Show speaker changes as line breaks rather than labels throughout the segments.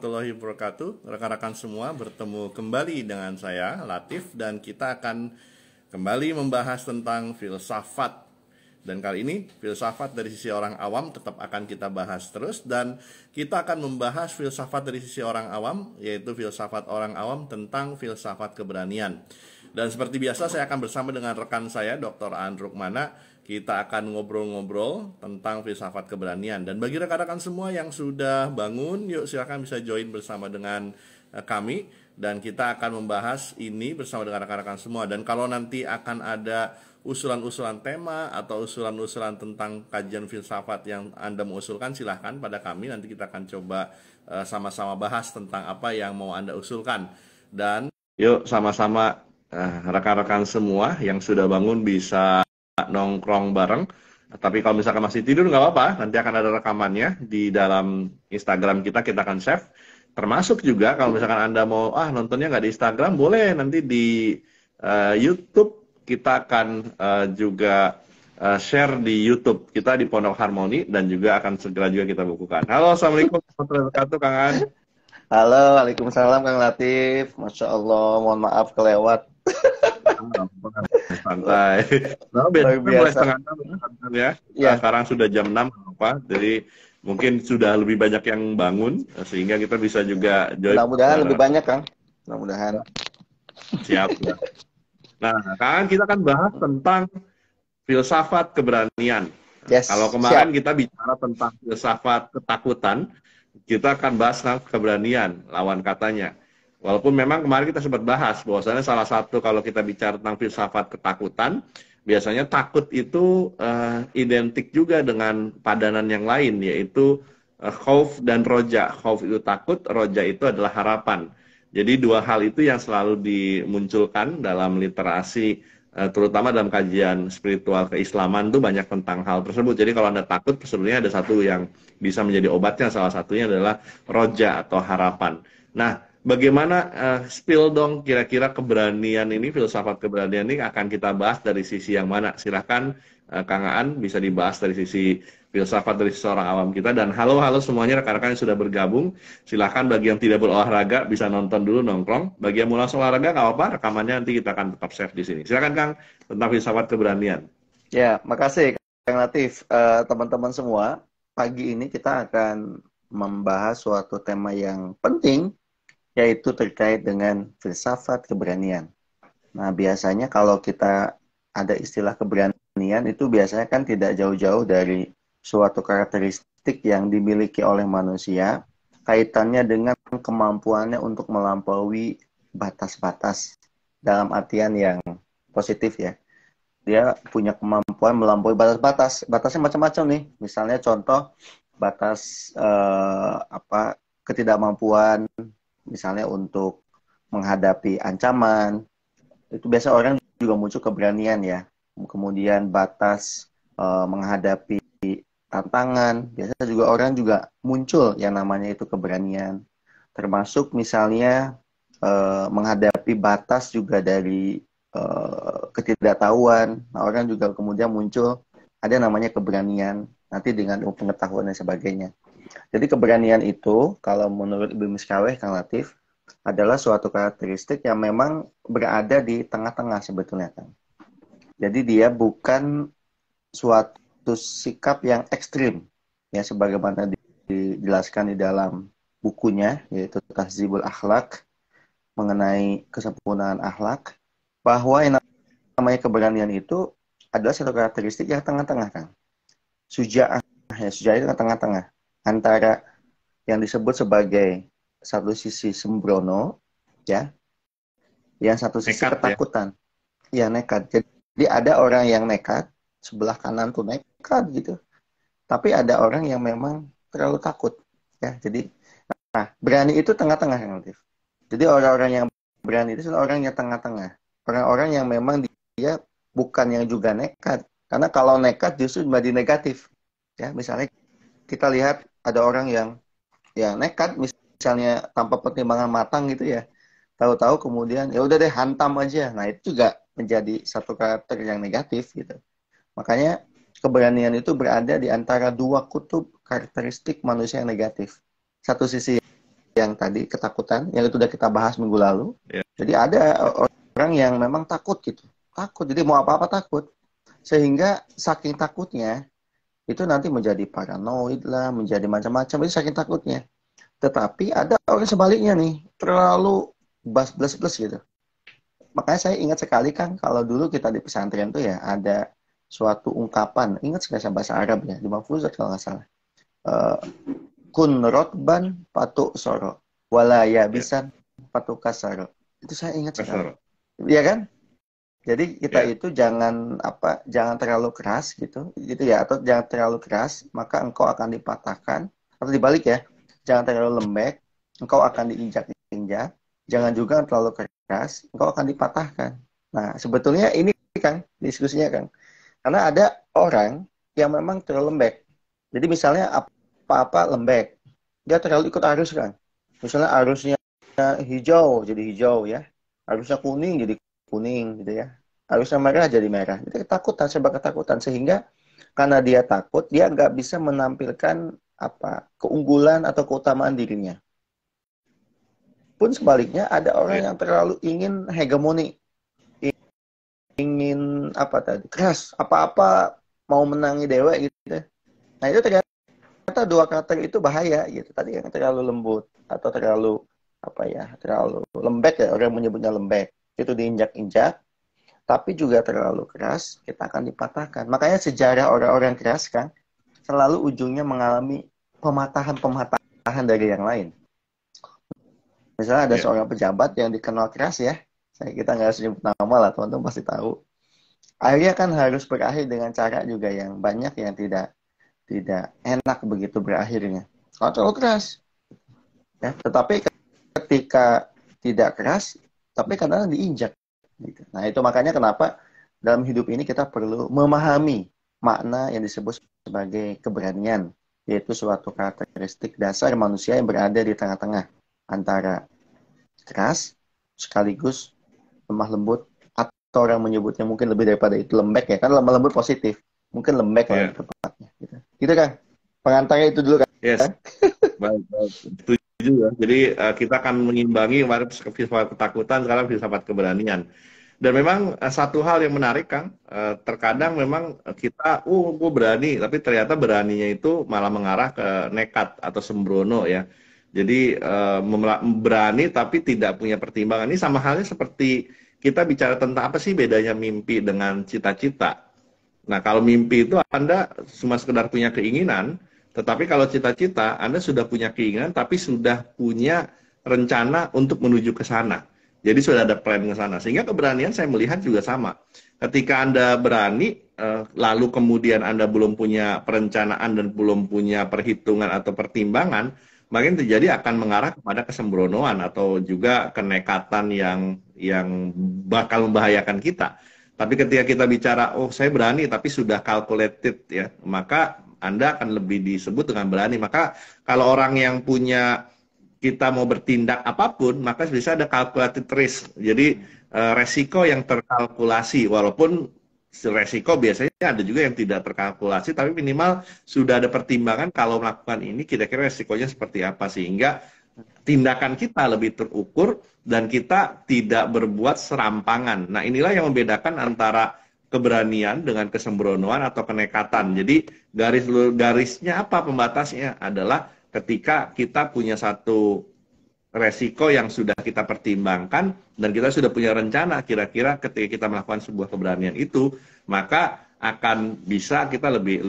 warahmatullahi wabarakatuh. Rekan-rekan semua, bertemu kembali dengan saya Latif dan kita akan kembali membahas tentang filsafat. Dan kali ini filsafat dari sisi orang awam tetap akan kita bahas terus, dan kita akan membahas filsafat dari sisi orang awam, yaitu filsafat orang awam tentang filsafat keberanian. Dan seperti biasa saya akan bersama dengan rekan saya Dr. Aan Rukmana. Kita akan ngobrol-ngobrol tentang filsafat keberanian. Dan bagi rekan-rekan semua yang sudah bangun, yuk silakan bisa join bersama dengan kami. Dan kita akan membahas ini bersama dengan rekan-rekan semua. Dan kalau nanti akan ada usulan-usulan tema atau usulan-usulan tentang kajian filsafat yang Anda mengusulkan, silahkan pada kami. Nanti kita akan coba sama-sama bahas tentang apa yang mau Anda usulkan. Dan yuk sama-sama rekan-rekan semua yang sudah bangun bisa nongkrong bareng. Tapi kalau misalkan masih tidur nggak apa-apa, nanti akan ada rekamannya di dalam Instagram kita akan save. Termasuk juga kalau misalkan Anda mau nontonnya nggak di Instagram, boleh nanti di YouTube. Kita akan juga share di YouTube kita di Pondok Harmoni, dan juga akan segera juga kita bukukan. Halo, assalamualaikum warahmatullahi wabarakatuh, Kang An.
Halo, waalaikumsalam Kang Latif. Masya Allah, mohon maaf kelewat.
Santai. Nah,
Luar
biasanya mulai
biasa.
setengah 6 ya.
Ya,
Sekarang sudah jam 6 apa. Jadi mungkin sudah lebih banyak yang bangun sehingga kita bisa juga join
mudah-mudahan lebih
bareng.
banyak Kang. Mudah-mudahan.
Siap ya. Nah, kan kita akan bahas tentang filsafat keberanian. Kalau
Yes,
kemarin
siap.
kita bicara tentang filsafat ketakutan, kita akan bahas tentang keberanian, lawan katanya. Walaupun memang kemarin kita sempat bahas bahwasanya salah satu kalau kita bicara tentang filsafat ketakutan, biasanya takut itu identik juga dengan padanan yang lain, yaitu khauf dan roja. Khauf itu takut, roja itu adalah harapan. Jadi dua hal itu yang selalu dimunculkan dalam literasi, terutama dalam kajian spiritual keislaman tuh banyak tentang hal tersebut. Jadi kalau Anda takut, sebenarnya ada satu yang bisa menjadi obatnya, salah satunya adalah roja atau harapan. Nah, bagaimana spill dong kira-kira keberanian ini, filsafat keberanian ini akan kita bahas dari sisi yang mana? Silahkan Kang Aan bisa dibahas dari sisi filsafat dari seorang awam kita. Dan halo semuanya rekan-rekan yang sudah bergabung. Silahkan bagi yang tidak berolahraga bisa nonton dulu nongkrong. Bagi yang mau langsung olahraga nggak apa-apa, rekamannya nanti kita akan tetap save di sini. Silahkan Kang, tentang filsafat keberanian.
Ya, makasih Kang Latif. Teman-teman semua, pagi ini kita akan membahas suatu tema yang penting, yaitu terkait dengan filsafat keberanian. Nah, biasanya kalau kita ada istilah keberanian, itu biasanya kan tidak jauh-jauh dari suatu karakteristik yang dimiliki oleh manusia, kaitannya dengan kemampuannya untuk melampaui batas-batas, dalam artian yang positif ya. Dia punya kemampuan melampaui batas-batas. Batasnya macam-macam nih. Misalnya contoh, batas ketidakmampuan, misalnya untuk menghadapi ancaman. Itu biasa orang juga muncul keberanian ya. Kemudian batas menghadapi tantangan, biasanya juga orang juga muncul yang namanya itu keberanian. Termasuk misalnya menghadapi batas juga dari ketidaktahuan. Nah, orang juga kemudian muncul ada namanya keberanian, nanti dengan ilmu pengetahuan dan sebagainya. Jadi keberanian itu kalau menurut Ibnu Miskaweh, Kang Latif, adalah suatu karakteristik yang memang berada di tengah-tengah sebetulnya, Kang. Jadi dia bukan suatu sikap yang ekstrim, ya sebagaimana dijelaskan di dalam bukunya, yaitu Tahzibul Akhlak, mengenai kesempurnaan akhlak, bahwa yang namanya keberanian itu adalah satu karakteristik yang tengah-tengah, Kang. Suja'ah, ya, suja'ah itu tengah-tengah antara yang disebut sebagai satu sisi sembrono, ya, yang satu sisi
Nekat ya.
ketakutan, ya nekat. Jadi ada orang yang nekat, sebelah kanan tuh nekat gitu, tapi ada orang yang memang terlalu takut, ya. Jadi, nah, berani itu tengah-tengah, Kang Latif. Jadi orang-orang yang berani itu adalah orang yang tengah-tengah, orang-orang yang memang dia bukan yang juga nekat, karena kalau nekat justru menjadi negatif, ya. Misalnya kita lihat ada orang yang nekat, misalnya tanpa pertimbangan matang gitu ya, tahu-tahu kemudian ya udah deh hantam aja. Nah, itu juga menjadi satu karakter yang negatif gitu. Makanya keberanian itu berada di antara dua kutub karakteristik manusia yang negatif. Satu sisi yang tadi ketakutan, yang itu udah kita bahas minggu lalu.
Ya.
Jadi ada orang yang memang takut gitu, takut. Jadi mau apa-apa takut, sehingga saking takutnya itu nanti menjadi paranoid lah, menjadi macam-macam. Itu saking takutnya. Tetapi ada orang sebaliknya nih, terlalu blas-blas gitu. Makanya saya ingat sekali kan, kalau dulu kita di pesantren tuh ya ada suatu ungkapan, ingat sekali bahasa Arab ya, di Mahfuzat kalau nggak salah. Kun rotban patuk soro, walaya bisan patuk kasaro. Itu saya ingat sekali. Iya kan? Jadi kita itu jangan terlalu keras gitu ya, atau jangan terlalu keras, maka engkau akan dipatahkan. Atau dibalik ya, jangan terlalu lembek, engkau akan diinjak-injak. Jangan juga terlalu keras, engkau akan dipatahkan. Nah, sebetulnya ini kan diskusinya kan, karena ada orang yang memang terlalu lembek. Jadi misalnya apa-apa lembek, dia terlalu ikut arus kan. Misalnya arusnya hijau jadi hijau ya, arusnya kuning jadi kuning gitu ya, arusnya merah jadi merah. Itu ketakutan, sebab ketakutan, sehingga karena dia takut, dia nggak bisa menampilkan keunggulan atau keutamaan dirinya. Pun sebaliknya ada orang yang terlalu ingin hegemoni, ingin keras, apa-apa mau menangi dewa gitu. Nah itu ternyata dua karakter itu bahaya gitu. Tadi yang terlalu lembut atau terlalu terlalu lembek ya, orang menyebutnya lembek, itu diinjak-injak. Tapi juga terlalu keras, kita akan dipatahkan. Makanya sejarah orang-orang keras kan selalu ujungnya mengalami pematahan dari yang lain. Misalnya ada seorang pejabat yang dikenal keras ya, kita nggak harus nyebut nama lah, teman-teman pasti tahu. Akhirnya kan harus berakhir dengan cara juga yang banyak yang tidak enak begitu berakhirnya. Kalau terlalu keras, ya. Tetapi ketika tidak keras, tapi kadang diinjak. Gitu. Nah itu makanya kenapa dalam hidup ini kita perlu memahami makna yang disebut sebagai keberanian, yaitu suatu karakteristik dasar manusia yang berada di tengah-tengah antara keras sekaligus lemah lembut, atau orang menyebutnya mungkin lebih daripada itu lembek ya, kan lemah lembut positif, mungkin lembek lah tepatnya gitu kan. Pengantarnya itu dulu kan.
Yes. Baik. Setuju ya. Jadi kita akan mengimbangi filsafat ketakutan, sekarang filsafat keberanian. Dan memang satu hal yang menarik Kang, terkadang memang kita gue berani, tapi ternyata beraninya itu malah mengarah ke nekat atau sembrono ya. Jadi berani tapi tidak punya pertimbangan. Ini sama halnya seperti kita bicara tentang apa sih bedanya mimpi dengan cita-cita. Nah, kalau mimpi itu Anda cuma sekedar punya keinginan, tetapi kalau cita-cita Anda sudah punya keinginan tapi sudah punya rencana untuk menuju ke sana. Jadi sudah ada plan ke sana. Sehingga keberanian saya melihat juga sama. Ketika Anda berani, lalu kemudian Anda belum punya perencanaan dan belum punya perhitungan atau pertimbangan, makin terjadi akan mengarah kepada kesembronoan atau juga kenekatan yang bakal membahayakan kita. Tapi ketika kita bicara, oh saya berani tapi sudah calculated ya, maka Anda akan lebih disebut dengan berani. Maka kalau orang yang punya, kita mau bertindak apapun, maka bisa ada calculated risk. Jadi resiko yang terkalkulasi, walaupun resiko biasanya ada juga yang tidak terkalkulasi, tapi minimal sudah ada pertimbangan kalau melakukan ini kira-kira resikonya seperti apa, sehingga tindakan kita lebih terukur dan kita tidak berbuat serampangan. Nah inilah yang membedakan antara keberanian dengan kesembronoan atau kenekatan. Jadi garisnya apa pembatasnya adalah ketika kita punya satu resiko yang sudah kita pertimbangkan dan kita sudah punya rencana kira-kira ketika kita melakukan sebuah keberanian itu, maka akan bisa kita lebih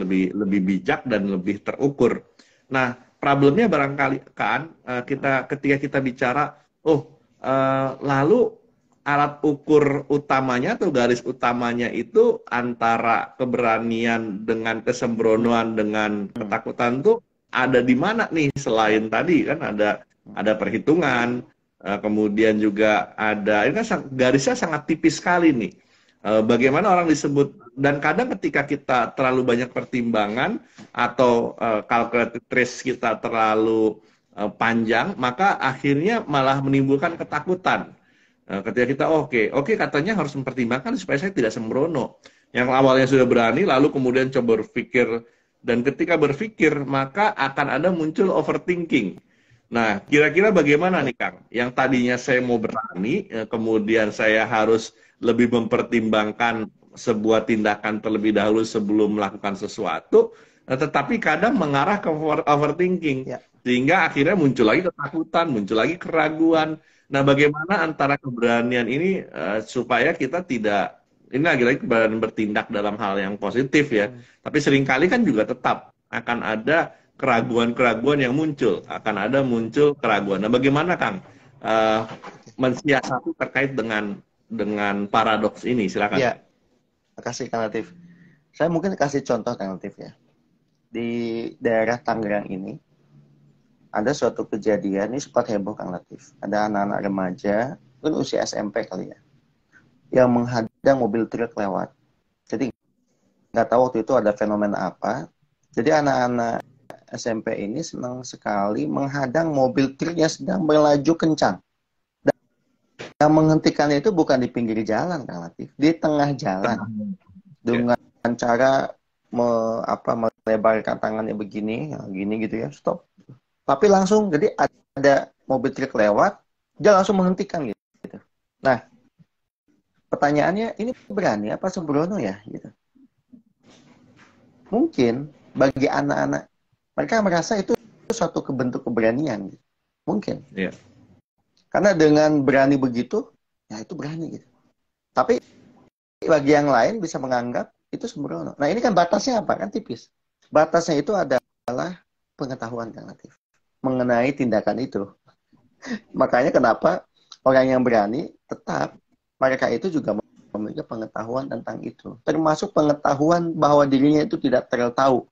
bijak dan lebih terukur. Nah, problemnya barangkali kan ketika kita bicara, lalu alat ukur utamanya atau garis utamanya itu antara keberanian dengan kesembronoan dengan ketakutan tuh ada di mana nih? Selain tadi kan ada perhitungan, kemudian juga ada, ini kan garisnya sangat tipis sekali nih. Bagaimana orang disebut, dan kadang ketika kita terlalu banyak pertimbangan atau calculated risk kita terlalu panjang, maka akhirnya malah menimbulkan ketakutan. Ketika kita oke, katanya harus mempertimbangkan supaya saya tidak sembrono. Yang awalnya sudah berani, lalu kemudian coba berpikir, dan ketika berpikir maka akan ada muncul overthinking. Nah, kira-kira bagaimana nih Kang? Yang tadinya saya mau berani, kemudian saya harus lebih mempertimbangkan sebuah tindakan terlebih dahulu sebelum melakukan sesuatu, tetapi kadang mengarah ke overthinking,
Ya,
sehingga akhirnya muncul lagi ketakutan, muncul lagi keraguan. Nah, bagaimana antara keberanian ini supaya kita tidak, ini lagi-lagi keberanian bertindak dalam hal yang positif ya,
hmm,
tapi seringkali kan juga tetap akan ada keraguan-keraguan yang muncul, akan ada muncul keraguan. Nah, bagaimana Kang uh,
oke.
mensiasati terkait dengan paradoks ini? Silakan.
Ya, makasih Kang Latif. Saya mungkin kasih contoh Kang Latif ya. Di daerah Tangerang ini ada suatu kejadian, ini sempat heboh Kang Latif. Ada anak-anak remaja, mungkin usia SMP kali ya, yang menghadang mobil truk lewat. Jadi nggak tahu waktu itu ada fenomena apa. Jadi anak-anak SMP ini senang sekali menghadang mobil truk yang sedang melaju kencang. Yang menghentikannya itu bukan di pinggir jalan, Kang Latif, di tengah jalan.
Ya.
Dengan cara melebarkan tangannya begini, ya, gini gitu ya, stop. Tapi langsung, jadi ada mobil truk lewat, dia langsung menghentikan gitu. Nah, pertanyaannya, ini berani apa sembrono ya? Gitu. Mungkin bagi anak-anak, mereka merasa itu suatu bentuk keberanian. Gitu. Mungkin.
Ya.
Karena dengan berani begitu, ya itu berani gitu. Tapi bagi yang lain bisa menganggap itu sembrono. Nah ini kan batasnya apa? Kan tipis. Batasnya itu adalah pengetahuan Kang Latif mengenai tindakan itu. Makanya kenapa orang yang berani tetap mereka itu juga memiliki pengetahuan tentang itu. Termasuk pengetahuan bahwa dirinya itu tidak tahu.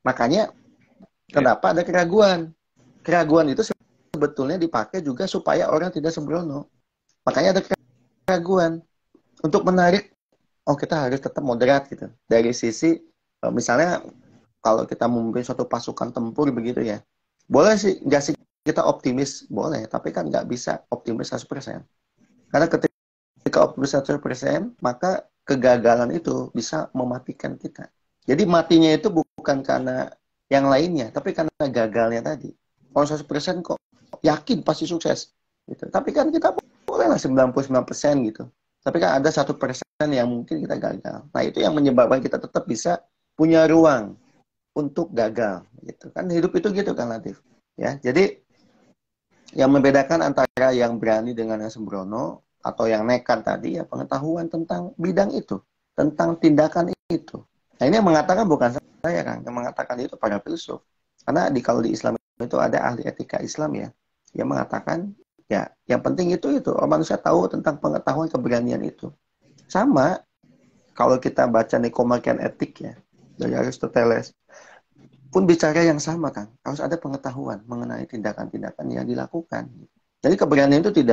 Makanya
Ya.
kenapa ada keraguan. Keraguan itu sebetulnya dipakai juga supaya orang tidak sembrono. Makanya ada keraguan untuk menarik, oh kita harus tetap moderat gitu. Dari sisi misalnya kalau kita memimpin suatu pasukan tempur begitu ya. Boleh sih, nggak sih kita optimis, boleh. Tapi kan nggak bisa optimis 100%. Karena ketika optimis 100%, maka kegagalan itu bisa mematikan kita. Jadi matinya itu bukan karena yang lainnya, tapi karena gagalnya tadi. Kalau 100% kok yakin pasti sukses. Gitu. Tapi kan kita boleh lah 99% gitu. Tapi kan ada 1% yang mungkin kita gagal. Nah itu yang menyebabkan kita tetap bisa punya ruang untuk gagal. Gitu. Kan hidup itu gitu kan Latif. Ya, jadi yang membedakan antara yang berani dengan yang sembrono atau yang nekat tadi ya pengetahuan tentang bidang itu, tentang tindakan itu. Nah ini yang mengatakan bukan saya kan, yang mengatakan itu para filsuf. Karena kalau di Islam itu ada ahli etika Islam ya, yang mengatakan ya yang penting itu orang manusia tahu tentang pengetahuan keberanian itu. Sama kalau kita baca Nicomachean Etik ya dari Aristoteles pun bicara yang sama kan, harus ada pengetahuan mengenai tindakan-tindakan yang dilakukan. Jadi keberanian itu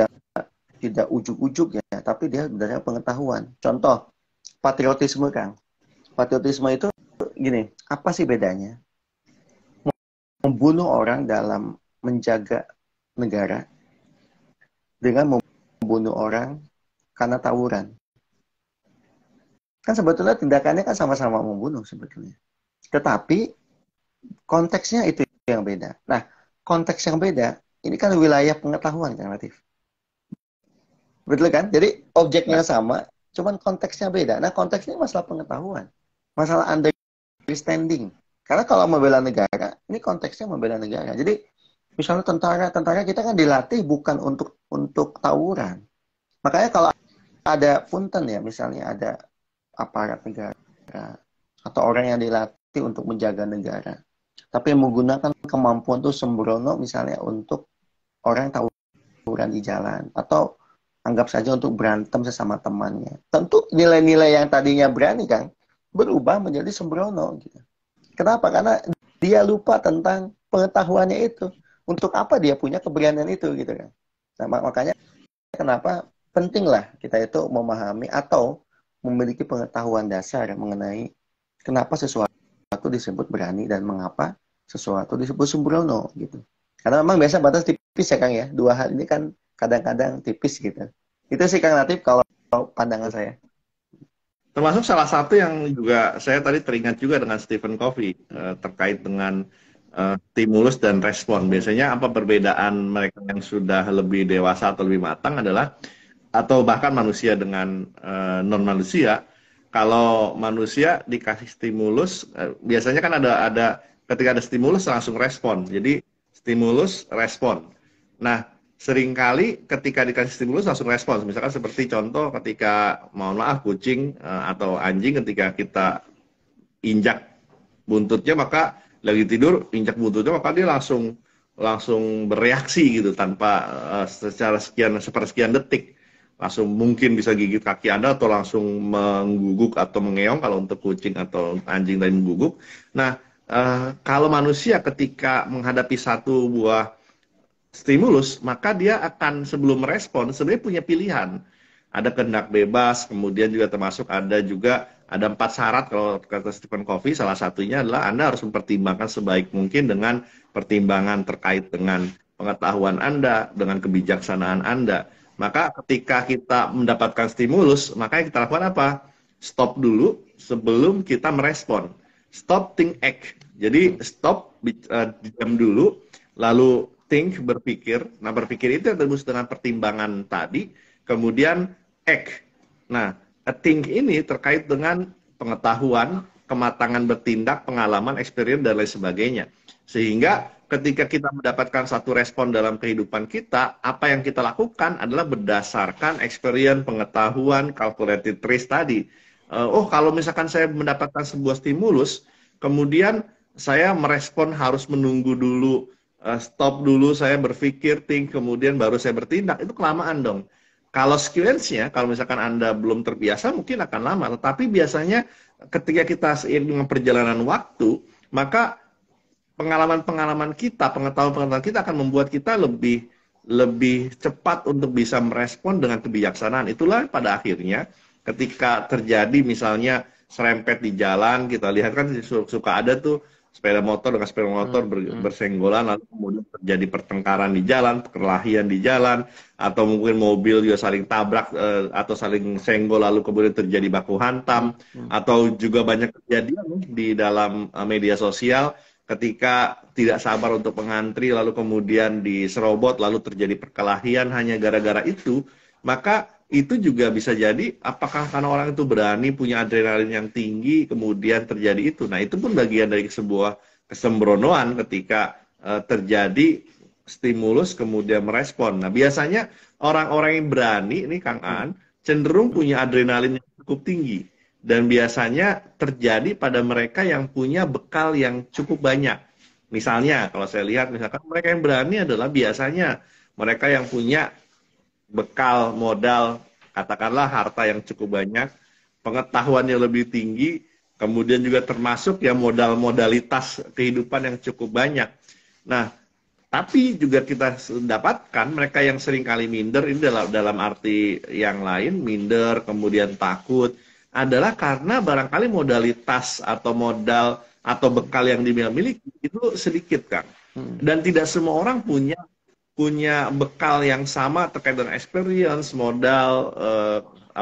tidak ujuk-ujuk ya, tapi dia berdasarkan pengetahuan. Contoh, patriotisme kan. Patriotisme itu gini, apa sih bedanya? Membunuh orang dalam menjaga negara dengan membunuh orang karena tawuran. Kan sebetulnya tindakannya kan sama-sama membunuh sebetulnya. Tetapi konteksnya itu yang beda. Nah, konteks yang beda, ini kan wilayah pengetahuan kan, Latif. Betul kan? Jadi objeknya
Ya.
sama, cuman konteksnya beda. Nah, konteksnya masalah pengetahuan. Masalah understanding. Karena kalau membela negara, ini konteksnya membela negara. Jadi, misalnya tentara kita kan dilatih bukan untuk tawuran. Makanya kalau ada punten ya, misalnya ada aparat negara atau orang yang dilatih untuk menjaga negara, tapi menggunakan kemampuan itu sembrono misalnya untuk orang tawuran di jalan atau anggap saja untuk berantem sesama temannya. Tentu nilai-nilai yang tadinya berani kan berubah menjadi sembrono gitu. Kenapa? Karena dia lupa tentang pengetahuannya itu. Untuk apa dia punya keberanian itu gitu kan. Nah, makanya kenapa pentinglah kita itu memahami atau memiliki pengetahuan dasar mengenai kenapa sesuatu disebut berani dan mengapa sesuatu disebut sembrono gitu. Karena memang biasa batas tipis ya Kang ya. Dua hal ini kan kadang-kadang tipis gitu. Itu sih Kang Latif kalau pandangan saya.
Termasuk salah satu yang juga saya tadi teringat juga dengan Stephen Covey terkait dengan stimulus dan respon. Biasanya apa perbedaan mereka yang sudah lebih dewasa atau lebih matang adalah, atau bahkan manusia dengan non manusia. Kalau manusia dikasih stimulus, biasanya kan ada ketika ada stimulus langsung respon. Jadi stimulus respon. Nah, seringkali ketika dikasih stimulus langsung respon. Misalkan seperti contoh ketika, mohon maaf, kucing atau anjing ketika kita injak buntutnya, maka lagi tidur injak buntutnya, maka dia langsung langsung bereaksi gitu tanpa secara sepersekian detik, langsung mungkin bisa gigit kaki Anda atau langsung mengguguk atau mengeong kalau untuk kucing atau anjing tadi mengguguk. Nah, kalau manusia ketika menghadapi satu buah stimulus, maka dia akan sebelum merespon sebenarnya punya pilihan. Ada kehendak bebas, kemudian juga termasuk ada 4 syarat kalau kata Stephen Covey. Salah satunya adalah Anda harus mempertimbangkan sebaik mungkin dengan pertimbangan terkait dengan pengetahuan Anda, dengan kebijaksanaan Anda. Maka ketika kita mendapatkan stimulus, maka yang kita lakukan apa? Stop dulu sebelum kita merespon. Stop, think, act. Jadi stop, diam dulu, lalu think, berpikir. Nah, berpikir itu yang terus dengan pertimbangan tadi, kemudian act. Nah, think ini terkait dengan pengetahuan, kematangan bertindak, pengalaman, experience, dan lain sebagainya. Sehingga ketika kita mendapatkan satu respon dalam kehidupan kita, apa yang kita lakukan adalah berdasarkan experience, pengetahuan, calculated risk tadi. Oh, kalau misalkan saya mendapatkan sebuah stimulus, kemudian saya merespon harus menunggu dulu, stop dulu, saya berpikir, think, kemudian baru saya bertindak, itu kelamaan dong. Kalau sequence-nya, kalau misalkan Anda belum terbiasa, mungkin akan lama. Tetapi biasanya ketika kita seiring dengan perjalanan waktu, maka pengalaman-pengalaman kita, pengetahuan-pengetahuan kita akan membuat kita lebih cepat untuk bisa merespon dengan kebijaksanaan. Itulah pada akhirnya ketika terjadi misalnya serempet di jalan, kita lihat kan suka ada tuh sepeda motor dengan sepeda motor bersenggolan, lalu kemudian terjadi pertengkaran di jalan, perkelahian di jalan, atau mungkin mobil juga saling tabrak atau saling senggol, lalu kemudian terjadi baku hantam, atau juga banyak kejadian di dalam media sosial ketika tidak sabar untuk mengantri, lalu kemudian diserobot, lalu terjadi perkelahian hanya gara-gara itu. Maka itu juga bisa jadi apakah karena orang itu berani, punya adrenalin yang tinggi, kemudian terjadi itu. Nah, itu pun bagian dari sebuah kesembronoan ketika terjadi stimulus kemudian merespon. Nah, biasanya orang-orang yang berani ini, Kang Aan, cenderung punya adrenalin yang cukup tinggi. Dan biasanya terjadi pada mereka yang punya bekal yang cukup banyak. Misalnya, kalau saya lihat, misalkan mereka yang berani adalah biasanya mereka yang punya bekal modal, katakanlah harta yang cukup banyak, pengetahuan yang lebih tinggi, kemudian juga termasuk ya modal-modalitas kehidupan yang cukup banyak. Nah, tapi juga kita dapatkan mereka yang sering kali minder, ini dalam arti yang lain, minder, kemudian takut, adalah karena barangkali modalitas atau modal atau bekal yang dimiliki itu sedikit, Kang. Dan tidak semua orang punya bekal yang sama terkait dengan experience, modal,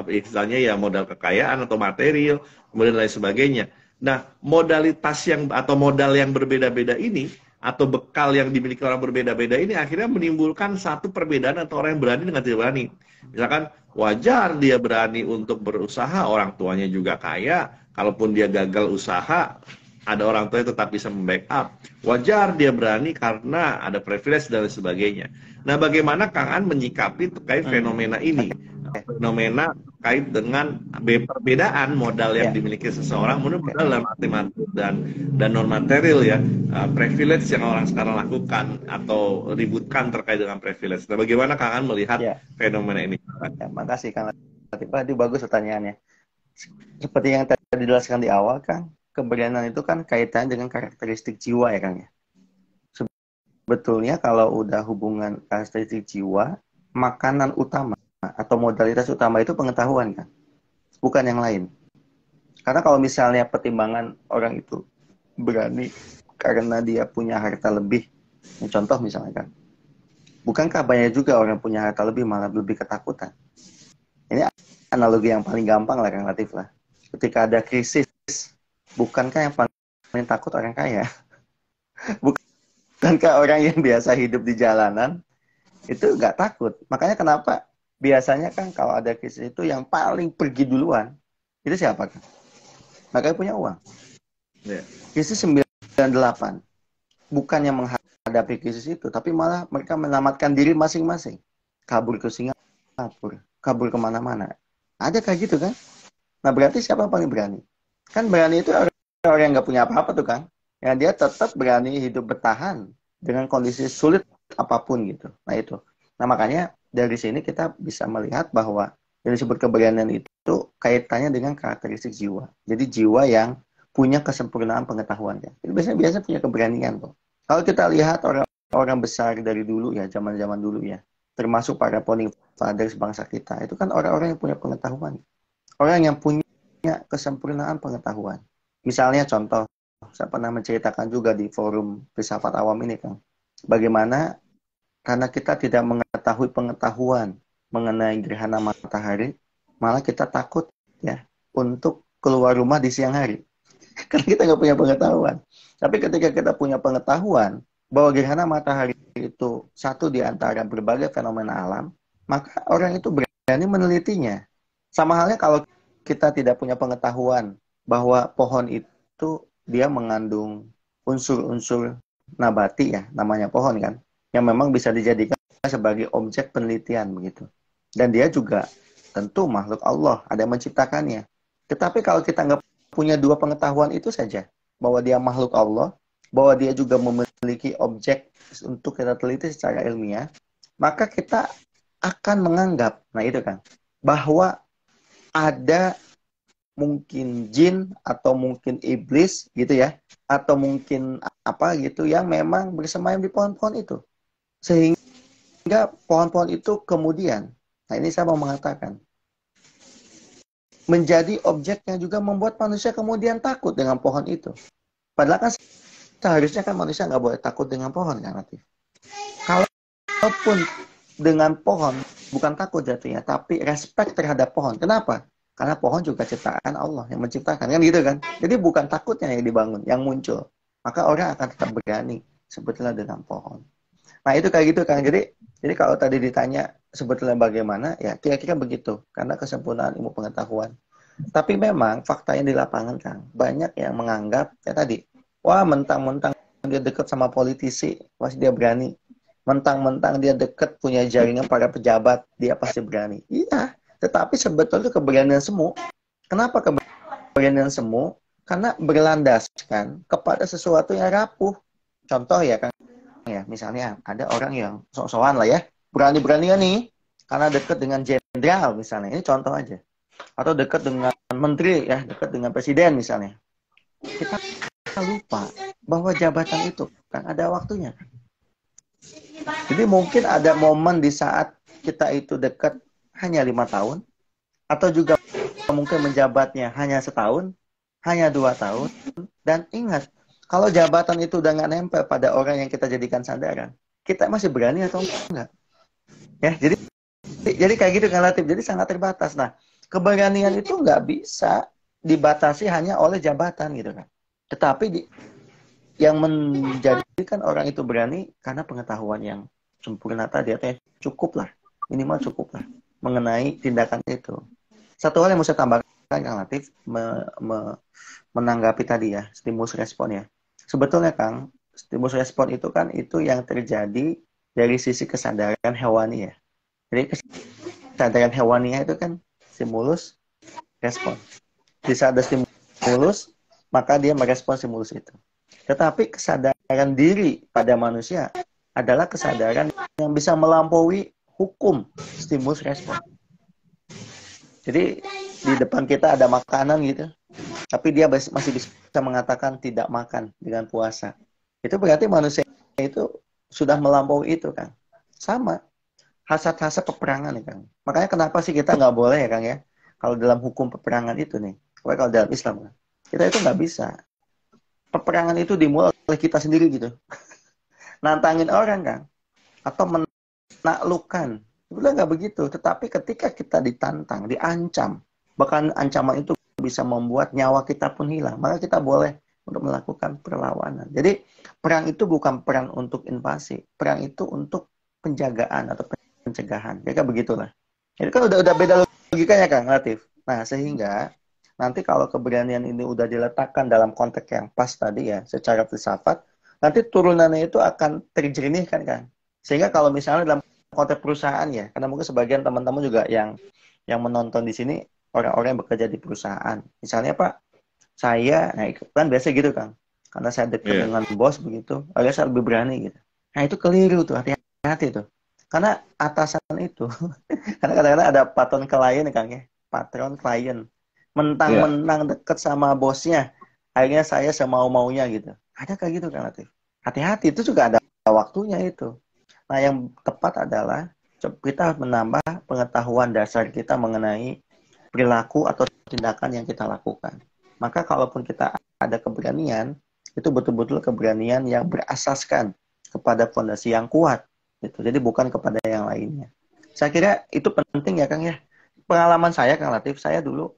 istilahnya ya modal kekayaan atau material, kemudian lain sebagainya. Nah, modalitas atau modal yang berbeda-beda ini, atau bekal yang dimiliki orang berbeda-beda ini, akhirnya menimbulkan satu perbedaan atau orang yang berani dengan tidak berani. Misalkan, wajar dia berani untuk berusaha, orang tuanya juga kaya, kalaupun dia gagal usaha, ada orang tua yang tetap bisa membackup. Wajar dia berani karena ada privilege dan lain sebagainya. Nah, bagaimana Kang An menyikapi terkait fenomena ini? Fenomena terkait dengan perbedaan modal yang dimiliki seseorang, menurut modal dalam arti material dan non material ya, privilege yang orang sekarang lakukan atau ributkan terkait dengan privilege. Nah, bagaimana Kang An melihat fenomena ini?
Ya, makasih Kang Latif. Tadi bagus pertanyaannya. Seperti yang tadi dijelaskan di awal, Kang, keberanian itu kan kaitannya dengan karakteristik jiwa ya, Kang ya. Sebetulnya kalau udah hubungan karakteristik jiwa, makanan utama atau modalitas utama itu pengetahuan, kan, bukan yang lain. Karena kalau misalnya pertimbangan orang itu berani karena dia punya harta lebih, contoh misalnya kan, bukankah banyak juga orang punya harta lebih malah lebih ketakutan? Ini analogi yang paling gampang lah, Kang Latif lah. Ketika ada krisis, bukankah yang paling takut orang kaya? Dan kalau orang yang biasa hidup di jalanan, itu nggak takut. Makanya kenapa biasanya kan kalau ada krisis itu yang paling pergi duluan, itu siapa kan? Mereka punya uang.
Yeah.
Krisis 98. Bukannya menghadapi krisis itu, tapi malah mereka menyelamatkan diri masing-masing. Kabur ke Singapura, kabur kemana-mana. Ada kayak gitu kan? Nah berarti siapa yang paling berani? Kan berani itu orang yang nggak punya apa-apa tuh kan? Yang dia tetap berani hidup bertahan dengan kondisi sulit apapun gitu. Nah itu. Nah makanya dari sini kita bisa melihat bahwa yang disebut keberanian itu kaitannya dengan karakteristik jiwa. Jadi jiwa yang punya kesempurnaan pengetahuan. Ya. Itu biasanya punya keberanian kok. Kalau kita lihat orang-orang besar dari dulu ya, zaman-zaman dulu ya, termasuk para founding fathers bangsa kita, itu kan orang-orang yang punya pengetahuan. Orang yang punya kesempurnaan pengetahuan. Misalnya contoh, saya pernah menceritakan juga di forum filsafat awam ini kan, bagaimana karena kita tidak mengetahui pengetahuan mengenai gerhana matahari, malah kita takut ya untuk keluar rumah di siang hari. Karena kita nggak punya pengetahuan. Tapi ketika kita punya pengetahuan bahwa gerhana matahari itu satu di antara berbagai fenomena alam, maka orang itu berani menelitinya. Sama halnya kalau kita tidak punya pengetahuan bahwa pohon itu dia mengandung unsur-unsur nabati ya, namanya pohon kan, yang memang bisa dijadikan sebagai objek penelitian begitu. Dan dia juga tentu makhluk Allah, ada yang menciptakannya. Tetapi kalau kita nggak punya dua pengetahuan itu saja, bahwa dia makhluk Allah, bahwa dia juga memiliki objek untuk kita teliti secara ilmiah, maka kita akan menganggap, nah itu kan, bahwa ada mungkin jin atau mungkin iblis gitu ya, atau mungkin apa gitu yang memang bersemayam di pohon-pohon itu. Sehingga pohon-pohon itu kemudian, nah ini saya mau mengatakan, menjadi objek yang juga membuat manusia kemudian takut dengan pohon itu. Padahal kan seharusnya kan manusia nggak boleh takut dengan pohon kan, Latif. Kalaupun dengan pohon, bukan takut jatuhnya, tapi respect terhadap pohon. Kenapa? Karena pohon juga ciptaan Allah yang menciptakan, kan gitu kan. Jadi bukan takutnya yang dibangun, yang muncul. Maka orang akan tetap berani sebetulnya dengan pohon. Nah itu kayak gitu kan. Jadi kalau tadi ditanya sebetulnya bagaimana, ya kira-kira begitu. Karena kesempurnaan ilmu pengetahuan. Tapi memang fakta yang di lapangan kan, banyak yang menganggap, ya tadi, wah mentang-mentang dia dekat sama politisi, pasti dia berani. Mentang-mentang dia dekat punya jaringan para pejabat, dia pasti berani. Iya, tetapi sebetulnya keberanian semu. Kenapa keberanian semu? Karena berlandaskan kepada sesuatu yang rapuh. Contoh ya kan, ya misalnya ada orang yang sok-sokan lah ya, berani-beranian nih, karena dekat dengan jenderal misalnya. Ini contoh aja. Atau dekat dengan menteri ya, dekat dengan presiden misalnya. Kita lupa bahwa jabatan itu kan ada waktunya. Jadi mungkin ada momen di saat kita itu dekat hanya 5 tahun, atau juga mungkin menjabatnya hanya setahun, hanya 2 tahun. Dan ingat, kalau jabatan itu udah nggak nempel pada orang yang kita jadikan sandaran, kita masih berani atau enggak? Ya, jadi kayak gitu kan Latif. Jadi sangat terbatas. Nah, keberanian itu nggak bisa dibatasi hanya oleh jabatan gitu kan. Tetapi yang menjadikan orang itu berani karena pengetahuan yang sempurna tadi, atau cukup lah, minimal cukup lah mengenai tindakan itu. Satu hal yang mau saya tambahkan Kang Latif, menanggapi tadi ya, stimulus respon ya. Sebetulnya Kang, stimulus respon itu kan itu yang terjadi dari sisi kesadaran hewani ya. Jadi kesadaran hewaninya itu kan stimulus respon. Di saat ada stimulus, maka dia merespon stimulus itu. Tetapi kesadaran diri pada manusia adalah kesadaran yang bisa melampaui hukum stimulus respon. Jadi di depan kita ada makanan gitu, tapi dia masih bisa mengatakan tidak makan dengan puasa. Itu berarti manusia itu sudah melampaui itu kan. Sama hasad-hasad peperangan ya Kang. Makanya kenapa sih kita nggak boleh ya Kang ya, kalau dalam hukum peperangan itu nih, kalau dalam Islam kan, kita itu nggak bisa. Peperangan itu dimulai oleh kita sendiri gitu. Nantangin orang kan, atau menaklukkan. Sebenarnya nggak begitu. Tetapi ketika kita ditantang, diancam, bahkan ancaman itu bisa membuat nyawa kita pun hilang, maka kita boleh untuk melakukan perlawanan. Jadi perang itu bukan perang untuk invasi, perang itu untuk penjagaan atau pencegahan. Ya kan begitulah. Ini kan udah beda logikanya Kang Latif. Nah, sehingga nanti kalau keberanian ini udah diletakkan dalam konteks yang pas tadi ya, secara filsafat, nanti turunannya itu akan terjernihkan kan. Sehingga kalau misalnya dalam konteks perusahaan ya, karena mungkin sebagian teman-teman juga yang menonton di sini orang-orang yang bekerja di perusahaan. Misalnya Pak, saya, nah kan biasa gitu Kang. Karena saya dekat dengan bos begitu, agak saya lebih berani gitu. Nah itu keliru tuh, hati-hati tuh. Karena atasan itu, karena kadang-kadang ada patron klien Kang ya, patron klien. Mentang-mentang deket sama bosnya, akhirnya saya semau-maunya gitu. Ada kayak gitu Kang Latif. Hati-hati, itu juga ada waktunya itu. Nah yang tepat adalah kita harus menambah pengetahuan dasar kita mengenai perilaku atau tindakan yang kita lakukan. Maka kalaupun kita ada keberanian, itu betul-betul keberanian yang berasaskan kepada fondasi yang kuat. Gitu. Jadi bukan kepada yang lainnya. Saya kira itu penting ya Kang ya. Pengalaman saya Kang Latif, saya dulu,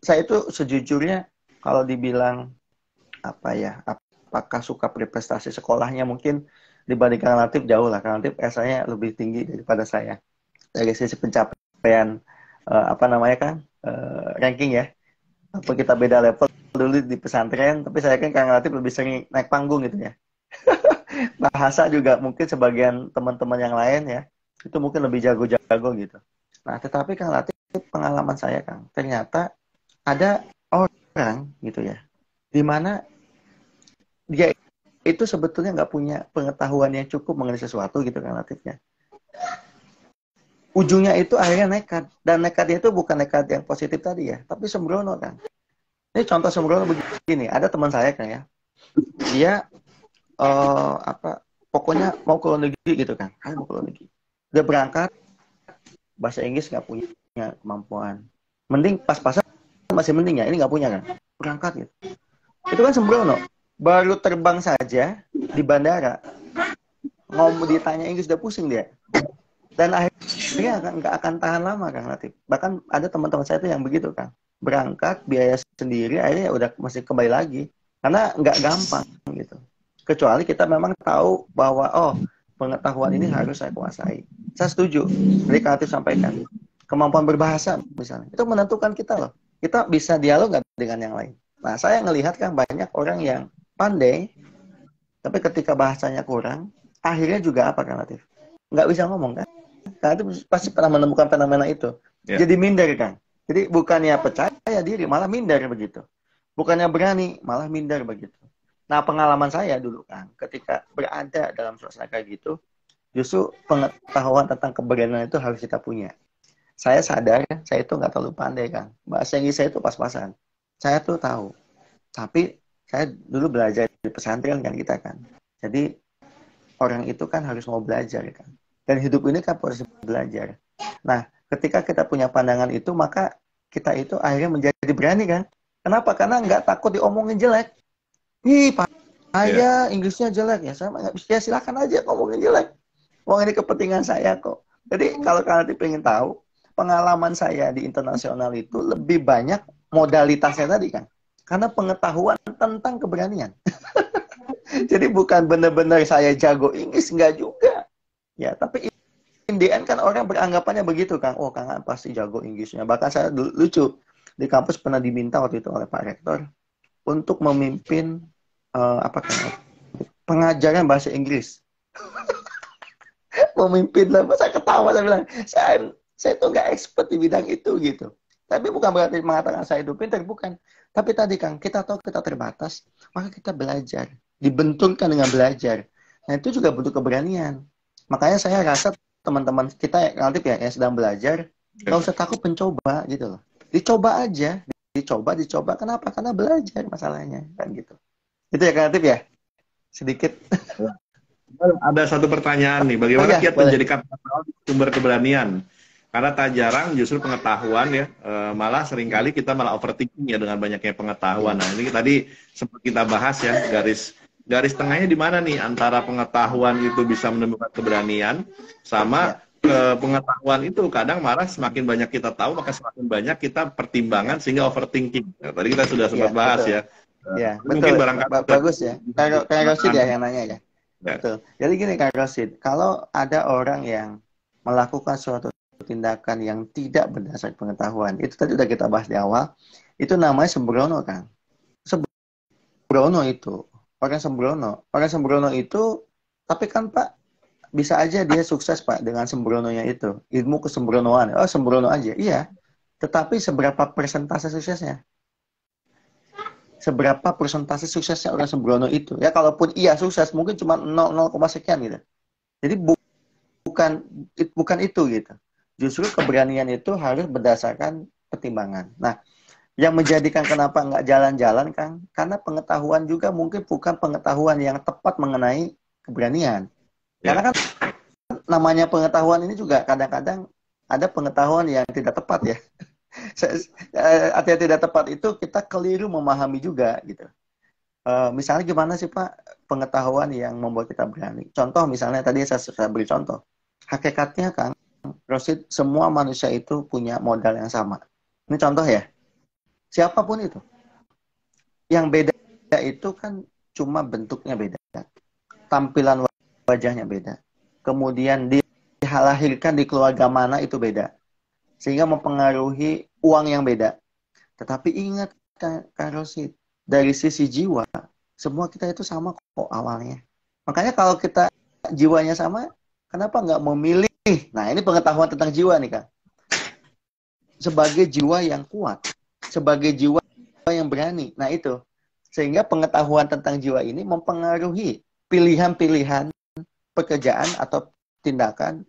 saya itu sejujurnya kalau dibilang apa ya, apakah suka berprestasi sekolahnya mungkin dibanding Kang Latif jauh lah. Kang Latif esanya lebih tinggi daripada saya. Dari sisi pencapaian apa namanya kan ranking ya. Apa kita beda level dulu di pesantren, tapi saya kan Kang Latif lebih sering naik panggung gitu ya. Bahasa juga mungkin sebagian teman-teman yang lain ya, itu mungkin lebih jago-jago gitu. Nah, tetapi Kang Latif, pengalaman saya Kang, ternyata ada orang gitu ya, di mana dia itu sebetulnya nggak punya pengetahuan yang cukup mengenai sesuatu gitu Kang Latif ya. Ujungnya itu akhirnya nekat, dan nekatnya itu bukan nekat yang positif tadi ya, tapi sembrono Kang. Ini contoh sembrono begini, ada teman saya Kang ya, dia pokoknya mau ke luar negeri gitu kan, mau ke luar negeri, dia berangkat bahasa Inggris nggak punya kemampuan, mending pas-pasan masih mending ya, ini nggak punya kan, berangkat gitu, itu kan sembrono, baru terbang saja di bandara ngomong ditanya Inggris udah pusing dia, dan akhirnya nggak akan tahan lama Kang Latif. Bahkan ada teman-teman saya itu yang begitu Kang, berangkat biaya sendiri, akhirnya udah masih kembali lagi karena nggak gampang gitu. Kecuali kita memang tahu bahwa pengetahuan ini harus saya kuasai. Saya setuju. Jadi Kang Latif sampaikan kemampuan berbahasa misalnya itu menentukan kita loh. Kita bisa dialog nggak dengan yang lain. Nah saya ngelihat kan banyak orang yang pandai, tapi ketika bahasanya kurang, akhirnya juga apa Kang Latif? Nggak bisa ngomong kan? Kang Latif pasti pernah menemukan fenomena itu. Jadi minder Kang. Jadi bukannya percaya diri, malah minder begitu. Bukannya berani, malah minder begitu. Nah, pengalaman saya dulu kan, ketika berada dalam suasana kayak gitu, justru pengetahuan tentang keberanian itu harus kita punya. Saya sadar, saya itu nggak terlalu pandai kan. Bahasa Inggris saya itu pas-pasan. Saya tuh tahu. Tapi saya dulu belajar di pesantren kan kita kan. Jadi orang itu kan harus mau belajar kan. Dan hidup ini kan proses belajar. Nah, ketika kita punya pandangan itu, maka kita itu akhirnya menjadi berani kan. Kenapa? Karena nggak takut diomongin jelek. Ih, Pak, saya Inggrisnya jelek ya. Saya nggak bisa, ya silakan aja ngomongin jelek. Wong ini kepentingan saya kok. Jadi kalau kalian pengen tahu, pengalaman saya di internasional itu lebih banyak modalitasnya tadi kan. Karena pengetahuan tentang keberanian. Jadi bukan benar-benar saya jago Inggris, nggak juga. Ya, tapi in the end kan orang beranggapannya begitu Kang. Oh, Kang pasti jago Inggrisnya. Bahkan saya lucu, di kampus pernah diminta waktu itu oleh Pak Rektor untuk memimpin pengajaran bahasa Inggris. Memimpin, saya ketawa, saya bilang, saya tuh nggak expert di bidang itu gitu. Tapi bukan berarti mengatakan saya itu pintar, bukan. Tapi tadi Kang, kita tahu kita terbatas, maka kita belajar, dibenturkan dengan belajar. Nah itu juga butuh keberanian. Makanya saya rasa teman-teman kita relatif ya yang sedang belajar, nggak usah takut mencoba gitu loh. Dicoba aja, dicoba. Kenapa? Karena belajar masalahnya kan gitu. Itu ya kreatif ya? Sedikit.
Ada satu pertanyaan nih, bagaimana kiat menjadikan sumber keberanian? Karena tak jarang justru pengetahuan ya, malah seringkali kita malah overthinking ya dengan banyaknya pengetahuan. Nah ini tadi sempat kita bahas ya, garis tengahnya di mana nih antara pengetahuan itu bisa menemukan keberanian sama pengetahuan itu kadang marah semakin banyak kita tahu maka semakin banyak kita pertimbangan sehingga overthinking. Nah, tadi kita sudah sempat
Iya,
bahas
betul.
ya.
Ya,
Mungkin
betul.
barangkali
Bagus ya. Kayak Rosid ya yang nanya ya.
ya.
Betul. Jadi gini Kak Rosid, kalau ada orang yang melakukan suatu tindakan yang tidak berdasar pengetahuan, itu tadi udah kita bahas di awal, itu namanya sembrono, Kang. Sembrono itu. Orang sembrono. Orang sembrono itu, tapi kan Pak, bisa aja dia sukses Pak dengan sembrononya itu. Ilmu kesembronoan. Oh, sembrono aja. Iya. Tetapi seberapa persentase suksesnya? Seberapa persentase suksesnya orang sembrono itu? Ya, kalaupun iya sukses, mungkin cuma 0, sekian gitu. Jadi bukan bukan itu gitu. Justru keberanian itu harus berdasarkan pertimbangan. Nah, yang menjadikan kenapa nggak jalan-jalan, Kang, karena pengetahuan juga mungkin bukan pengetahuan yang tepat mengenai keberanian. Karena kan namanya pengetahuan ini juga kadang-kadang ada pengetahuan yang tidak tepat ya. Artinya tidak tepat itu kita keliru memahami juga gitu. Misalnya gimana sih Pak pengetahuan yang membuat kita berani? Contoh misalnya tadi saya beri contoh. Hakikatnya Kang Rosid, semua manusia itu punya modal yang sama. Ini contoh ya. Siapapun itu. Yang beda itu kan cuma bentuknya beda. Tampilan wajahnya beda. Kemudian dilahirkan di keluarga mana itu beda. Sehingga mempengaruhi uang yang beda. Tetapi ingat Kang Rosid, dari sisi jiwa, semua kita itu sama kok awalnya. Makanya kalau kita jiwanya sama, kenapa nggak memilih? Nah, ini pengetahuan tentang jiwa nih, Kang. Sebagai jiwa yang kuat, sebagai jiwa yang berani. Nah, itu. Sehingga pengetahuan tentang jiwa ini mempengaruhi pilihan-pilihan pekerjaan atau tindakan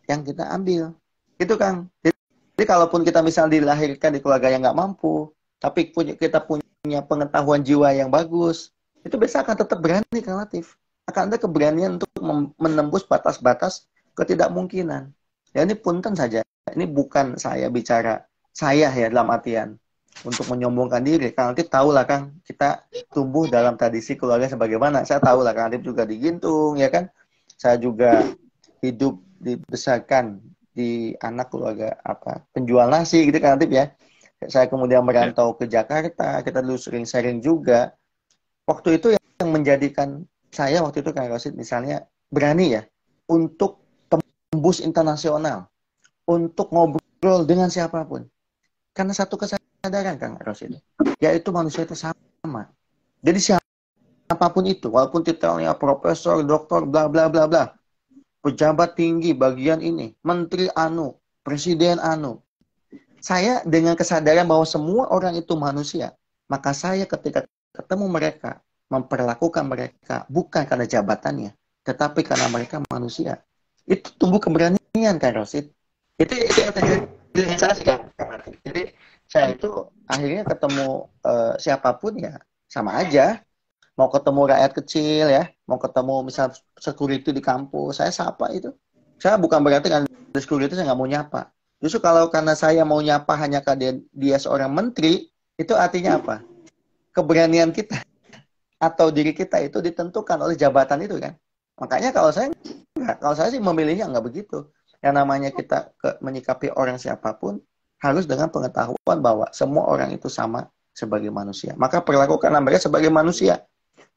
yang kita ambil. Itu, Kang. Jadi, kalaupun kita misalnya dilahirkan di keluarga yang nggak mampu, tapi kita punya pengetahuan jiwa yang bagus, itu biasa akan tetap berani, Kang Latif. Akan ada keberanian untuk menembus batas-batas ketidakmungkinan. Ya ini punten saja. Ini bukan saya bicara saya ya dalam artian untuk menyombongkan diri. Kang Latif tahu lah Kang, kita tumbuh dalam tradisi keluarga sebagaimana. Saya tahu lah Kang Latif juga di Gintung, ya kan. Saya juga hidup dibesarkan di anak keluarga penjual nasi gitu Kang Latif ya. Saya kemudian merantau ke Jakarta, kita dulu sering sharing juga. Waktu itu yang menjadikan saya waktu itu Kang Rosid misalnya berani ya untuk tembus internasional, untuk ngobrol dengan siapapun. Karena satu kesadaran Kang Rosid, yaitu manusia itu sama. Jadi siapapun itu, walaupun titelnya profesor, doktor, bla bla bla bla, pejabat tinggi bagian ini, menteri anu, presiden anu, saya dengan kesadaran bahwa semua orang itu manusia, maka saya ketika ketemu mereka, memperlakukan mereka bukan karena jabatannya, tetapi karena mereka manusia. Itu tumbuh keberanian kan Rosid. Itu yang terjadi dengan saya kan. Jadi saya itu akhirnya ketemu siapapun ya sama aja. Mau ketemu rakyat kecil ya, mau ketemu misal security di kampus, saya sapa itu. Saya bukan berarti kan security saya nggak mau nyapa. Justru kalau karena saya mau nyapa hanya karena dia seorang menteri, itu artinya apa? Keberanian kita atau diri kita itu ditentukan oleh jabatan itu kan. Makanya kalau saya enggak, kalau saya sih memilihnya nggak begitu. Yang namanya kita menyikapi orang siapapun harus dengan pengetahuan bahwa semua orang itu sama sebagai manusia. Maka perlakukan mereka sebagai manusia.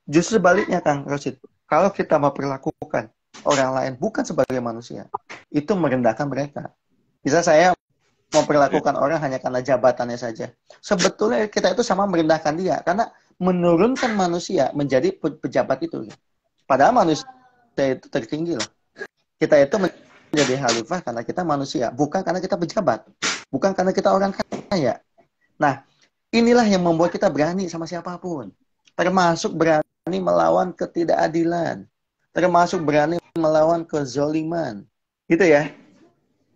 Justru sebaliknya Kang Rosid, kalau kita memperlakukan orang lain bukan sebagai manusia, itu merendahkan mereka. Bisa saya memperlakukan orang hanya karena jabatannya saja. Sebetulnya kita itu sama merendahkan dia karena menurunkan manusia menjadi pejabat itu. Padahal manusia itu tertinggi loh. Kita itu menjadi khalifah karena kita manusia, bukan karena kita pejabat, bukan karena kita orang kaya. Nah, inilah yang membuat kita berani sama siapapun. Termasuk berani melawan ketidakadilan, termasuk berani melawan kezoliman. Gitu ya.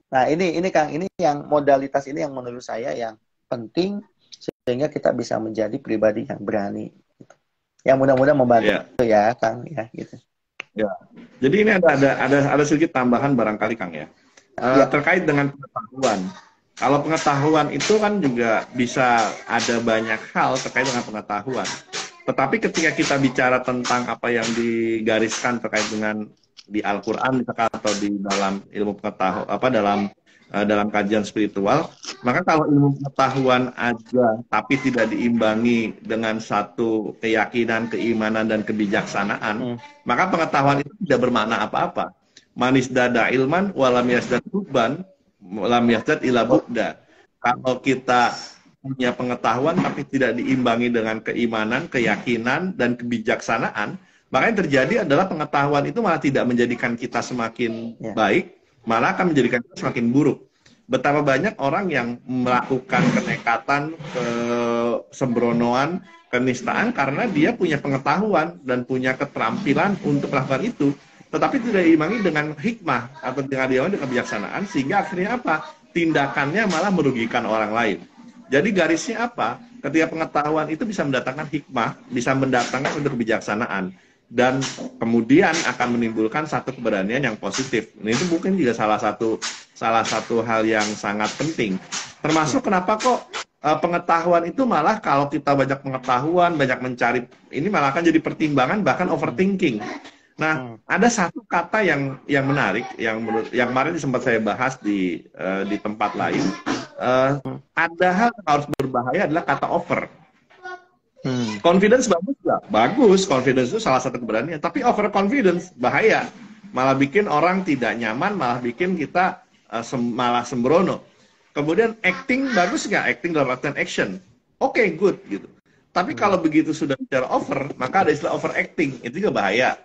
Nah, ini Kang, ini yang modalitas ini yang menurut saya yang penting sehingga kita bisa menjadi pribadi yang berani. Yang mudah-mudahan membantu ya, Kang ya, gitu.
Ya. Jadi ini ada sedikit tambahan barangkali Kang ya. Terkait dengan pengetahuan. Kalau pengetahuan itu kan juga bisa ada banyak hal terkait dengan pengetahuan. Tetapi ketika kita bicara tentang apa yang digariskan terkait dengan di Al-Qur'an misalkan atau di dalam ilmu pengetahuan dalam kajian spiritual, maka kalau ilmu pengetahuan aja tapi tidak diimbangi dengan satu keyakinan, keimanan dan kebijaksanaan, maka pengetahuan itu tidak bermakna apa-apa. Manis dada ilman walam yasdad hubban walam yasdad ila bu'da. Kalau kita punya pengetahuan tapi tidak diimbangi dengan keimanan, keyakinan dan kebijaksanaan, maka yang terjadi adalah pengetahuan itu malah tidak menjadikan kita semakin baik, malah akan menjadikan kita semakin buruk. Betapa banyak orang yang melakukan kenekatan, kesembronoan, kenistaan karena dia punya pengetahuan dan punya keterampilan untuk melakukan itu, tetapi tidak diimbangi dengan hikmah atau tidak diimbangi dengan kebijaksanaan, sehingga akhirnya apa? Tindakannya malah merugikan orang lain. Jadi garisnya apa? Ketika pengetahuan itu bisa mendatangkan hikmah, bisa mendatangkan untuk kebijaksanaan, dan kemudian akan menimbulkan satu keberanian yang positif. Nah, itu mungkin juga salah satu hal yang sangat penting. Termasuk kenapa kok pengetahuan itu malah kalau kita banyak pengetahuan, banyak mencari, ini malah akan jadi pertimbangan, bahkan overthinking. Nah, ada satu kata yang menarik, yang kemarin sempat saya bahas di tempat lain. Ada hal yang harus berbahaya adalah kata over. Confidence bagus nggak? Bagus, confidence itu salah satu keberanian. Tapi over confidence bahaya, malah bikin orang tidak nyaman, malah bikin kita malah sembrono. Kemudian acting bagus nggak? Acting dalam artian action, oke, good gitu. Tapi kalau begitu sudah bicara over, maka ada istilah overacting, itu juga bahaya.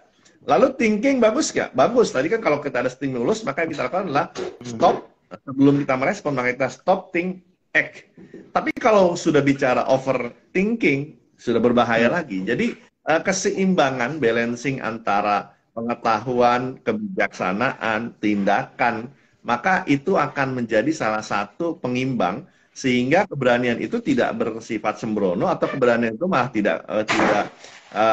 Lalu thinking bagus nggak? Bagus. Tadi kan kalau kita ada stimulus, maka yang kita lakukan adalah stop. Sebelum kita merespon, maka kita stop, think, act. Tapi kalau sudah bicara overthinking, sudah berbahaya lagi. Jadi keseimbangan, balancing antara pengetahuan, kebijaksanaan, tindakan, maka itu akan menjadi salah satu pengimbang, sehingga keberanian itu tidak bersifat sembrono, atau keberanian itu malah tidak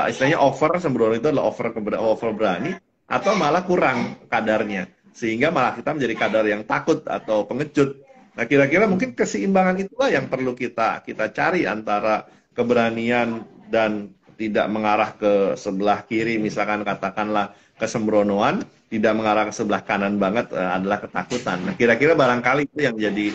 istilahnya over, sembrono itu adalah over berani, atau malah kurang kadarnya, sehingga malah kita menjadi kadar yang takut atau pengecut. Nah, kira-kira mungkin keseimbangan itulah yang perlu kita cari antara keberanian dan tidak mengarah ke sebelah kiri, misalkan katakanlah kesembronoan, tidak mengarah ke sebelah kanan banget adalah ketakutan. Nah, kira-kira barangkali itu yang jadi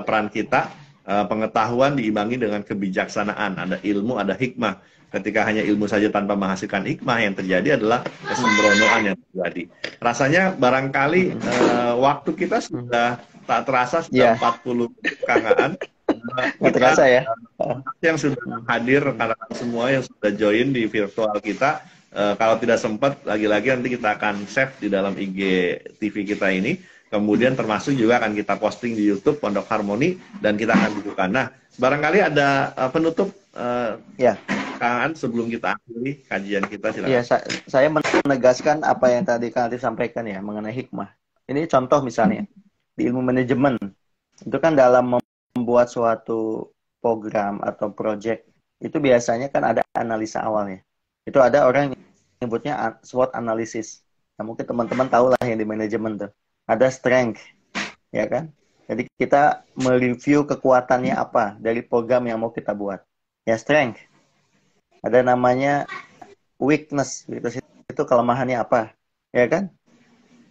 peran kita, pengetahuan diimbangi dengan kebijaksanaan, ada ilmu, ada hikmah. Ketika hanya ilmu saja tanpa menghasilkan hikmah, yang terjadi adalah kesembronoan yang terjadi. Rasanya barangkali waktu kita sudah tak terasa, sudah 40 kangaan.
Nggak terasa ya.
Yang sudah hadir, rekan-rekan semua yang sudah join di virtual kita, kalau tidak sempat, lagi-lagi nanti kita akan save di dalam IG TV kita ini. Kemudian termasuk juga akan kita posting di YouTube Pondok Harmoni, dan kita akan bukukan. Nah, barangkali ada penutup Kang An sebelum kita akhiri kajian kita, silakan.
Iya, saya menegaskan apa yang tadi Kang Latif sampaikan ya mengenai hikmah. Ini contoh misalnya di ilmu manajemen, itu kan dalam membuat suatu program atau project itu biasanya kan ada analisa awalnya. Itu ada orang yang nyebutnya SWOT analysis. Nah, mungkin teman-teman tahu lah yang di manajemen tuh. Ada strength, ya kan? Jadi kita mereview kekuatannya apa dari program yang mau kita buat. Ya, strength. Ada namanya weakness, gitu. Itu kelemahannya apa, ya kan?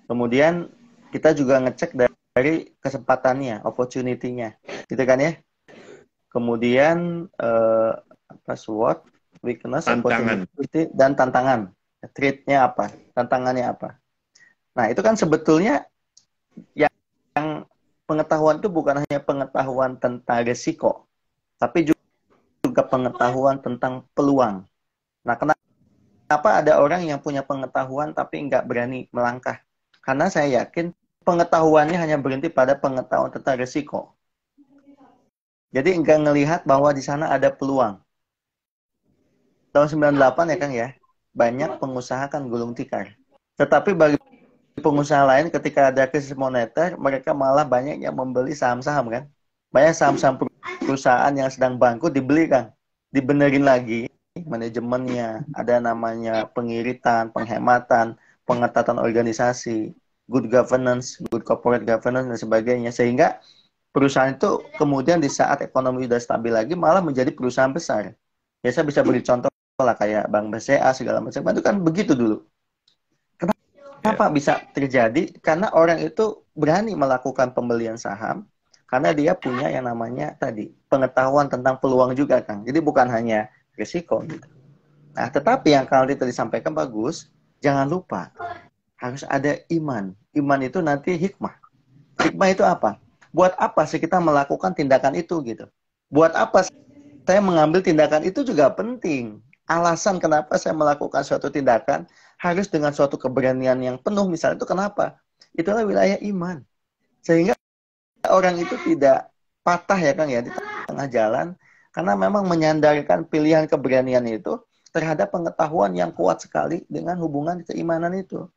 Kemudian kita juga ngecek dari kesempatannya, opportunity-nya, gitu kan ya? Kemudian SWOT, weakness,
tantangan,
opportunity, dan tantangan. Threat-nya apa? Tantangannya apa? Nah, itu kan sebetulnya yang pengetahuan itu bukan hanya pengetahuan tentang risiko, tapi juga pengetahuan tentang peluang. Nah, kenapa ada orang yang punya pengetahuan tapi nggak berani melangkah? Karena saya yakin pengetahuannya hanya berhenti pada pengetahuan tentang risiko. Jadi nggak ngelihat bahwa di sana ada peluang. Tahun 98 ya Kang ya, banyak pengusaha kan gulung tikar. Tetapi bagi pengusaha lain ketika ada krisis moneter, mereka malah banyak yang membeli saham-saham kan. Banyak saham-saham perusahaan yang sedang bangkrut dibeli kan. Dibenerin lagi manajemennya, ada namanya pengiritan, penghematan, pengetatan organisasi, good governance, good corporate governance dan sebagainya, sehingga perusahaan itu kemudian di saat ekonomi sudah stabil lagi malah menjadi perusahaan besar. Ya, saya bisa beri contoh lah kayak Bank BCA segala macam, itu kan begitu dulu.
Ya.
Kenapa bisa terjadi? Karena orang itu berani melakukan pembelian saham karena dia punya yang namanya tadi pengetahuan tentang peluang juga, Kang. Jadi bukan hanya risiko gitu. Nah, tetapi yang Kang Aldi tadi sampaikan bagus, jangan lupa harus ada iman. Iman itu nanti hikmah. Hikmah itu apa? Buat apa sih kita melakukan tindakan itu gitu? Buat apa saya mengambil tindakan itu juga penting. Alasan kenapa saya melakukan suatu tindakan harus dengan suatu keberanian yang penuh misalnya itu kenapa? Itulah wilayah iman. Sehingga orang itu tidak patah ya Kang ya di tengah jalan karena memang menyandarkan pilihan keberanian itu terhadap pengetahuan yang kuat sekali dengan hubungan keimanan itu.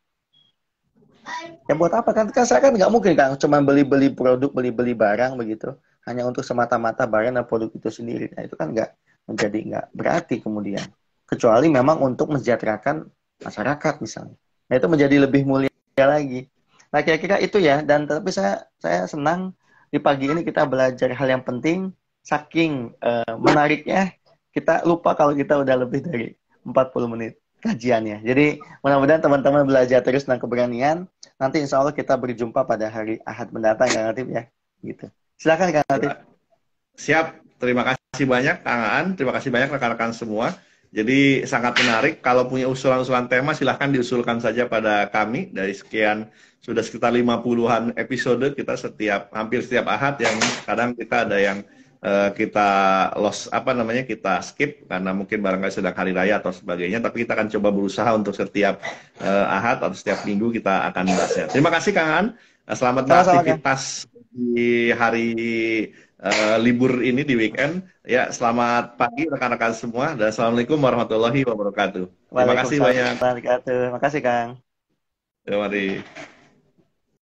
Ya buat apa kan? Kan saya kan nggak mungkin kan cuma beli-beli produk, beli-beli barang begitu hanya untuk semata-mata barang dan produk itu sendiri. Nah itu kan nggak berarti kemudian. Kecuali memang untuk mensejahterakan masyarakat misalnya. Nah itu menjadi lebih mulia lagi. Nah kira-kira itu ya. Dan tapi saya senang di pagi ini kita belajar hal yang penting. Saking menariknya kita lupa kalau kita udah lebih dari 40 menit kajiannya. Jadi mudah-mudahan teman-teman belajar terus tentang keberanian. Nanti insya Allah kita berjumpa pada hari Ahad mendatang Kang Latif ya. Gitu. Silakan Kang Latif.
Siap, terima kasih banyak Kang Aan, terima kasih banyak rekan-rekan semua. Jadi sangat menarik, kalau punya usulan-usulan tema silahkan diusulkan saja pada kami. Dari sekian, sudah sekitar 50-an episode, kita hampir setiap Ahad, yang kadang kita ada yang kita kita skip karena mungkin barangkali sedang hari raya atau sebagainya, tapi kita akan coba berusaha untuk setiap Ahad atau setiap minggu kita akan bahasnya. Terima kasih Kang Aan, selamat
Sama-sama Kang.
beraktivitas di hari libur ini di weekend. Ya, selamat pagi rekan-rekan semua dan assalamualaikum warahmatullahi wabarakatuh. Terima kasih
Waalaikumsalam
banyak.
warahmatullahi wabarakatuh. Makasih Kang.
Terima kasih.